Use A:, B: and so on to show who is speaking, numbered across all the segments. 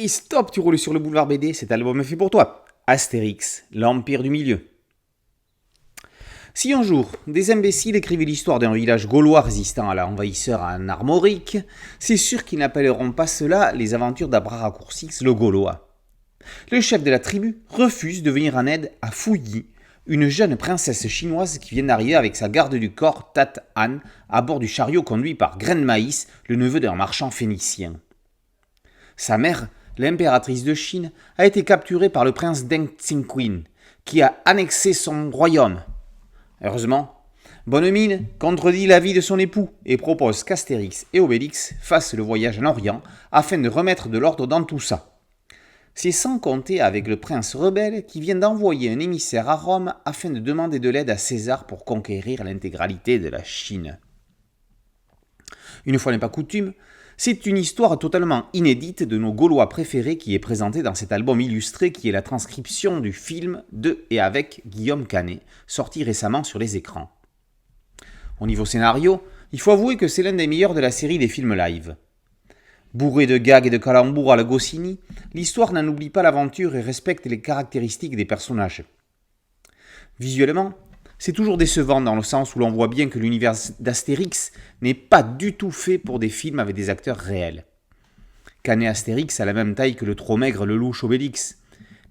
A: Et stop, tu roules sur le boulevard BD, cet album est fait pour toi. Astérix, l'Empire du Milieu. Si un jour, des imbéciles écrivaient l'histoire d'un village gaulois résistant à l'envahisseur en Armorique, c'est sûr qu'ils n'appelleront pas cela les aventures d'Abraracourcix le Gaulois. Le chef de la tribu refuse de venir en aide à Fouilly, une jeune princesse chinoise qui vient d'arriver avec sa garde du corps, Tat Han, à bord du chariot conduit par Grain de Maïs, le neveu d'un marchand phénicien. Sa mère, l'impératrice de Chine, a été capturée par le prince Deng Xiaoqing, qui a annexé son royaume. Heureusement, Bonne-Mine contredit l'avis de son époux et propose qu'Astérix et Obélix fassent le voyage en Orient afin de remettre de l'ordre dans tout ça. C'est sans compter avec le prince rebelle qui vient d'envoyer un émissaire à Rome afin de demander de l'aide à César pour conquérir l'intégralité de la Chine. Une fois n'est pas coutume, c'est une histoire totalement inédite de nos Gaulois préférés qui est présentée dans cet album illustré qui est la transcription du film de et avec Guillaume Canet, sorti récemment sur les écrans. Au niveau scénario, il faut avouer que c'est l'un des meilleurs de la série des films live. Bourré de gags et de calembours à la Goscinny, l'histoire n'en oublie pas l'aventure et respecte les caractéristiques des personnages. Visuellement, c'est toujours décevant dans le sens où l'on voit bien que l'univers d'Astérix n'est pas du tout fait pour des films avec des acteurs réels. Canet Astérix a la même taille que le trop maigre Lelouch Obélix.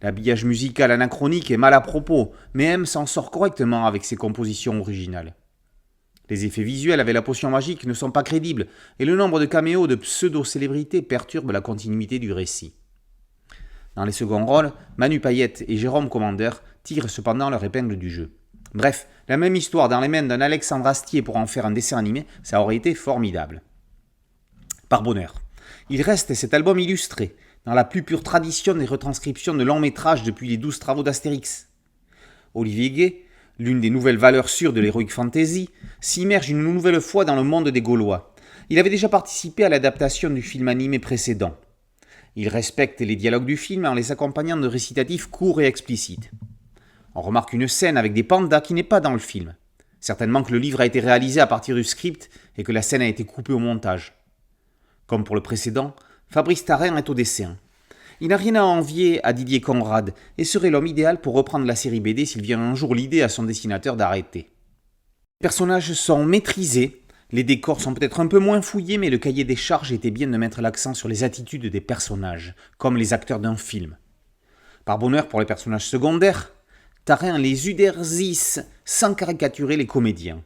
A: L'habillage musical anachronique est mal à propos, mais M s'en sort correctement avec ses compositions originales. Les effets visuels avec la potion magique ne sont pas crédibles et le nombre de caméos de pseudo-célébrités perturbe la continuité du récit. Dans les seconds rôles, Manu Payette et Jérôme Commandeur tirent cependant leur épingle du jeu. Bref, la même histoire dans les mains d'un Alexandre Astier pour en faire un dessin animé, ça aurait été formidable. Par bonheur, il reste cet album illustré, dans la plus pure tradition des retranscriptions de longs métrages depuis les 12 travaux d'Astérix. Olivier Gué, l'une des nouvelles valeurs sûres de l'Heroic Fantasy, s'immerge une nouvelle fois dans le monde des Gaulois. Il avait déjà participé à l'adaptation du film animé précédent. Il respecte les dialogues du film en les accompagnant de récitatifs courts et explicites. On remarque une scène avec des pandas qui n'est pas dans le film. Certainement que le livre a été réalisé à partir du script et que la scène a été coupée au montage. Comme pour le précédent, Fabrice Tarin est au dessin. Il n'a rien à envier à Didier Conrad et serait l'homme idéal pour reprendre la série BD s'il vient un jour l'idée à son dessinateur d'arrêter. Les personnages sont maîtrisés, les décors sont peut-être un peu moins fouillés, mais le cahier des charges était bien de mettre l'accent sur les attitudes des personnages, comme les acteurs d'un film. Par bonheur pour les personnages secondaires, Tarin les uderzisse sans caricaturer les comédiens.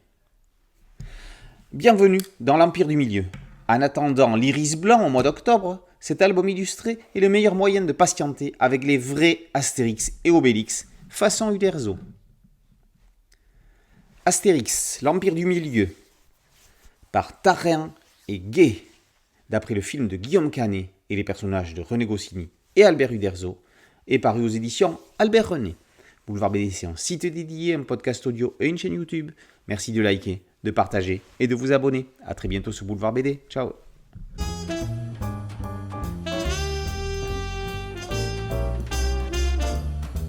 A: Bienvenue dans l'Empire du Milieu. En attendant l'Iris Blanc au mois d'octobre, cet album illustré est le meilleur moyen de patienter avec les vrais Astérix et Obélix façon Uderzo. Astérix, l'Empire du Milieu, par Tarin et Gué, d'après le film de Guillaume Canet et les personnages de René Goscinny et Albert Uderzo, est paru aux éditions Albert René. Boulevard BD, c'est un site dédié, un podcast audio et une chaîne YouTube. Merci de liker, de partager et de vous abonner. A très bientôt sur Boulevard BD. Ciao.